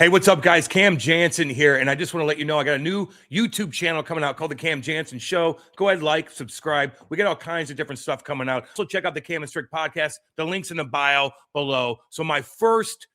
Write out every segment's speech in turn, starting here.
Hey, what's up, guys? Cam Janssen here, and I just want to let you know I got a new YouTube channel coming out called The Cam Janssen Show. Go ahead, like, subscribe. We got all kinds of different stuff coming out. So check out the Cam and Strick podcast. The link's in the bio below. So my first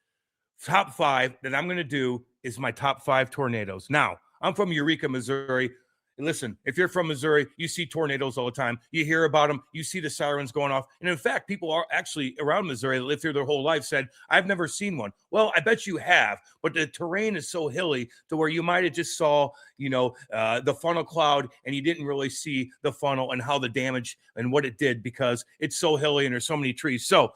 top 5 that I'm going to do is my top 5 tornadoes. Now, I'm from Eureka, Missouri. And listen, if you're from Missouri, you see tornadoes all the time. You hear about them. You see the sirens going off. And in fact, people are actually around Missouri that lived through their whole life said, I've never seen one. Well, I bet you have. But the terrain is so hilly to where you might have just saw, the funnel cloud and you didn't really see the funnel and how the damage and what it did because it's so hilly and there's so many trees. So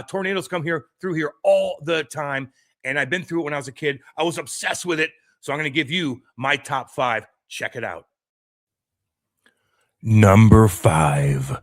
tornadoes come through here all the time. And I've been through it when I was a kid. I was obsessed with it. So I'm going to give you my top 5. Check it out. Number 5.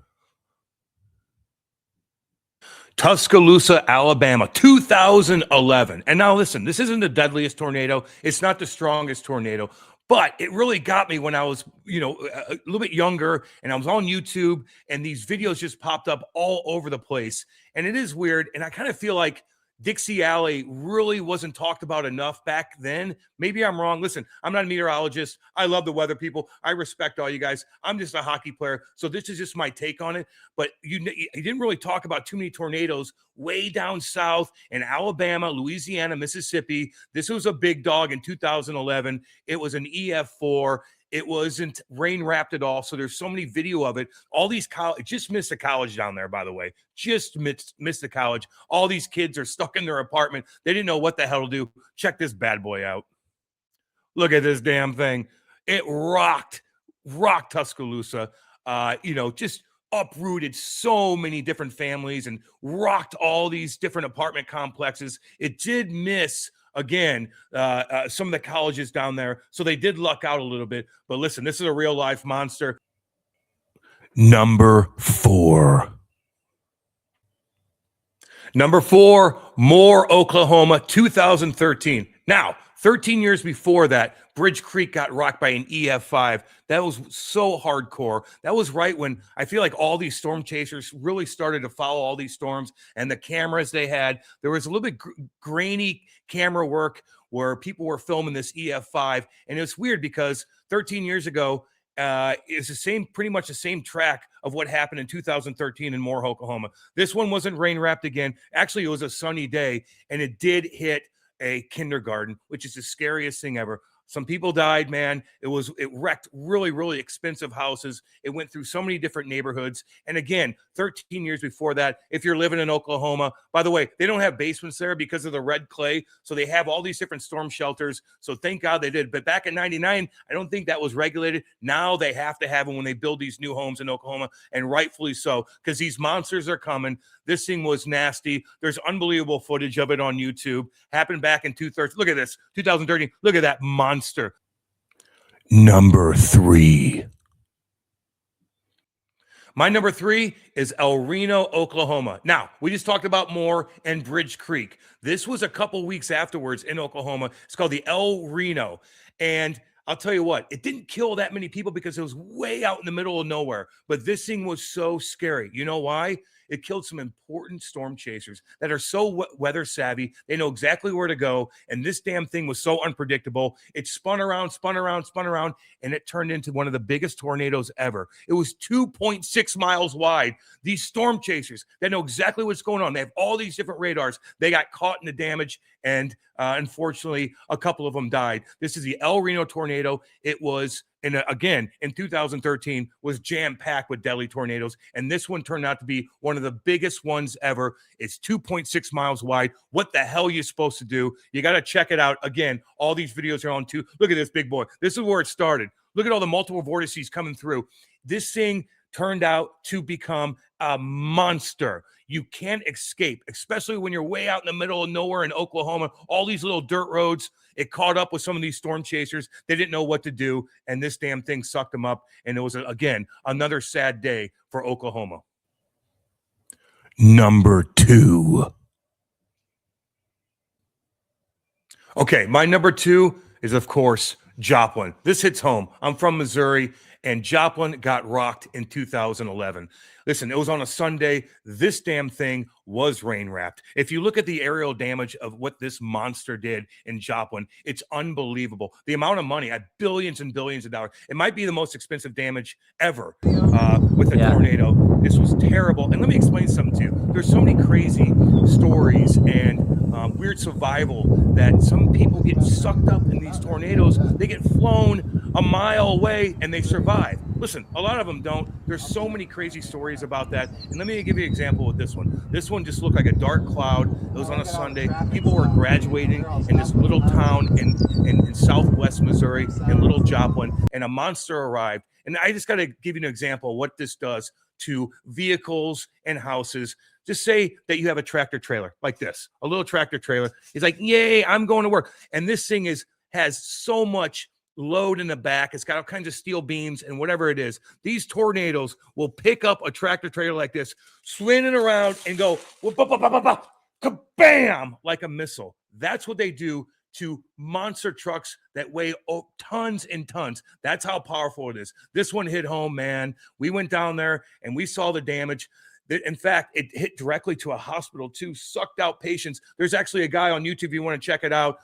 Tuscaloosa, Alabama, 2011. And now listen, this isn't the deadliest tornado. It's not the strongest tornado, but it really got me when I was, a little bit younger and I was on YouTube and these videos just popped up all over the place. And it is weird. And I kind of feel like Dixie Alley really wasn't talked about enough back then. Maybe I'm wrong. Listen, I'm not a meteorologist. I love the weather people. I respect all you guys. I'm just a hockey player. So this is just my take on it. But you didn't really talk about too many tornadoes way down south in Alabama, Louisiana, Mississippi. This was a big dog in 2011. It was an EF4. It wasn't rain wrapped at all. So there's so many video of it. All these just missed the college down there, by the way. Just missed the college. All these kids are stuck in their apartment. They didn't know what the hell to do. Check this bad boy out. Look at this damn thing. It rocked Tuscaloosa. Just uprooted so many different families and rocked all these different apartment complexes. It did miss again, some of the colleges down there. So they did luck out a little bit. But listen, this is a real life monster. Number 4. Number 4, Moore, Oklahoma, 2013. Now, 13 years before that, Bridge Creek got rocked by an EF5. That was so hardcore. That was right when I feel like all these storm chasers really started to follow all these storms and the cameras they had. There was a little bit grainy camera work where people were filming this EF5. And it's weird because 13 years ago, it's pretty much the same track of what happened in 2013 in Moore, Oklahoma. This one wasn't rain wrapped again. Actually, it was a sunny day and it did hit a kindergarten, which is the scariest thing ever. Some people died, man. It wrecked really, really expensive houses. It went through so many different neighborhoods. And again, 13 years before that, if you're living in Oklahoma, by the way, they don't have basements there because of the red clay. So they have all these different storm shelters. So thank God they did. But back in 99, I don't think that was regulated. Now they have to have them when they build these new homes in Oklahoma, and rightfully so, because these monsters are coming. This thing was nasty. There's unbelievable footage of it on YouTube. Happened back in 2013. Look at this, 2013. Look at that monster. Number 3. My number 3 is El Reno, Oklahoma. Now, we just talked about Moore and Bridge Creek. This was a couple weeks afterwards in Oklahoma. It's called the El Reno. And I'll tell you what, it didn't kill that many people because it was way out in the middle of nowhere. But this thing was so scary. You know why? It killed some important storm chasers that are so weather savvy. They know exactly where to go. And this damn thing was so unpredictable. It spun around, and it turned into one of the biggest tornadoes ever. It was 2.6 miles wide. These storm chasers, they know exactly what's going on. They have all these different radars. They got caught in the damage, and unfortunately, a couple of them died. This is the El Reno tornado. It was, again, in 2013, was jam-packed with deadly tornadoes. And this one turned out to be one of the biggest ones ever. It's 2.6 miles wide. What the hell are you supposed to do? You got to check it out. Again, all these videos are on too. Look at this big boy. This is where it started. Look at all the multiple vortices coming through. This thing turned out to become a monster. You can't escape, especially when you're way out in the middle of nowhere in Oklahoma, all these little dirt roads. It caught up with some of these storm chasers. They didn't know what to do, and this damn thing sucked them up, and it was, again, another sad day for Oklahoma. Number 2. Okay, my number 2 is, of course, Joplin. This hits home. I'm from Missouri, and Joplin got rocked in 2011. Listen, it was on a Sunday. This damn thing was rain wrapped. If you look at the aerial damage of what this monster did in Joplin, it's unbelievable. The amount of money, at billions and billions of dollars. It might be the most expensive damage ever with a tornado. This was terrible. And let me explain something to you. There's so many crazy stories and weird survival that some people get sucked up in these tornadoes. They get flown a mile away and they survive. Listen, a lot of them don't. There's so many crazy stories about that. And let me give you an example with this one. This one just looked like a dark cloud. It was on a Sunday. People were graduating in this little town in southwest Missouri, in Little Joplin, and a monster arrived. And I just got to give you an example of what this does to vehicles and houses. Just say that you have a tractor trailer like this, a little tractor trailer. He's like, yay, I'm going to work. And this thing has so much load in the back. It's got all kinds of steel beams and whatever it is. These tornadoes will pick up a tractor trailer like this, swing it around and go, kabam, like a missile. That's what they do to monster trucks that weigh tons and tons. That's how powerful it is. This one hit home, man. We went down there and we saw the damage. In fact, it hit directly to a hospital too, sucked out patients. There's actually a guy on YouTube, if you want to check it out,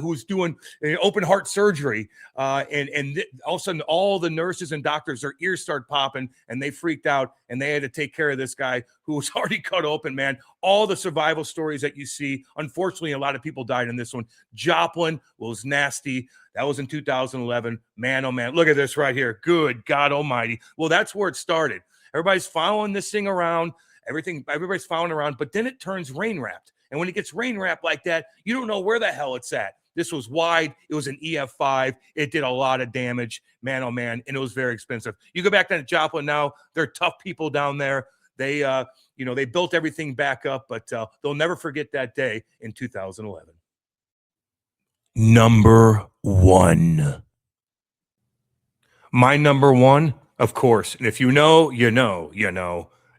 who's doing open heart surgery. And all of a sudden, all the nurses and doctors, their ears start popping and they freaked out and they had to take care of this guy who was already cut open, man. All the survival stories that you see, unfortunately, a lot of people died in this one. Joplin was nasty. That was in 2011. Man, oh man, look at this right here. Good God almighty. Well, that's where it started. Everybody's following this thing around. Everybody's following around, but then it turns rain wrapped. And when it gets rain wrapped like that, you don't know where the hell it's at. This was wide. It was an EF5. It did a lot of damage, man, oh man, and it was very expensive. You go back down to Joplin now, they're tough people down there. They, they built everything back up, but they'll never forget that day in 2011. Number one. My number one, of course, and if you know, you know.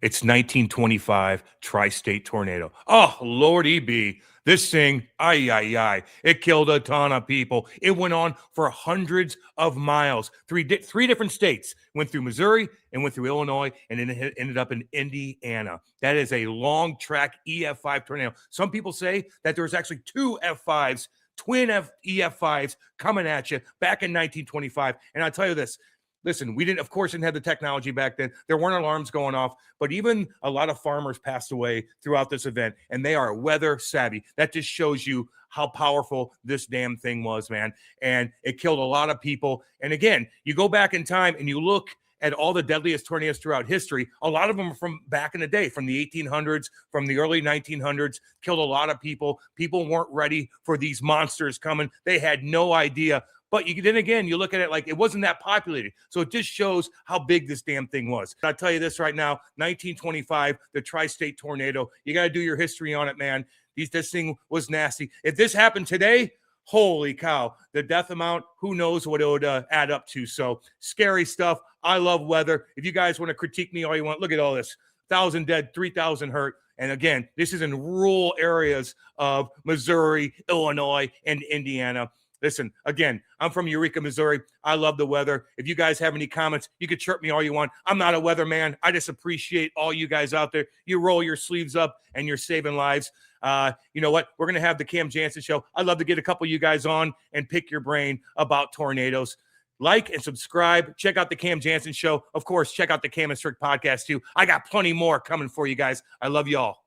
It's 1925 tri-state tornado. Oh, Lordy be. This thing, it killed a ton of people. It went on for hundreds of miles. Three different states. Went through Missouri and went through Illinois and then it ended up in Indiana. That is a long track EF5 tornado. Some people say that there was actually two F5s, twin EF5s coming at you back in 1925. And I'll tell you this. Listen, we didn't have the technology back then. There weren't alarms going off, but even a lot of farmers passed away throughout this event, and they are weather savvy. That just shows you how powerful this damn thing was, man. And it killed a lot of people. And again, you go back in time and you look at all the deadliest tornadoes throughout history. A lot of them are from back in the day, from the 1800s, from the early 1900s, killed a lot of people. People weren't ready for these monsters coming. They had no idea. But then again, you look at it like it wasn't that populated. So it just shows how big this damn thing was. I'll tell you this right now, 1925, the tri-state tornado. You got to do your history on it, man. This thing was nasty. If this happened today, holy cow, the death amount, who knows what it would add up to. So scary stuff. I love weather. If you guys want to critique me all you want, look at all this. 1,000 dead, 3,000 hurt. And again, this is in rural areas of Missouri, Illinois, and Indiana. Listen, again, I'm from Eureka, Missouri. I love the weather. If you guys have any comments, you can chirp me all you want. I'm not a weatherman. I just appreciate all you guys out there. You roll your sleeves up and you're saving lives. You know what? We're going to have the Cam Janssen show. I'd love to get a couple of you guys on and pick your brain about tornadoes. Like and subscribe. Check out the Cam Janssen show. Of course, check out the Cam and Strick podcast too. I got plenty more coming for you guys. I love you all.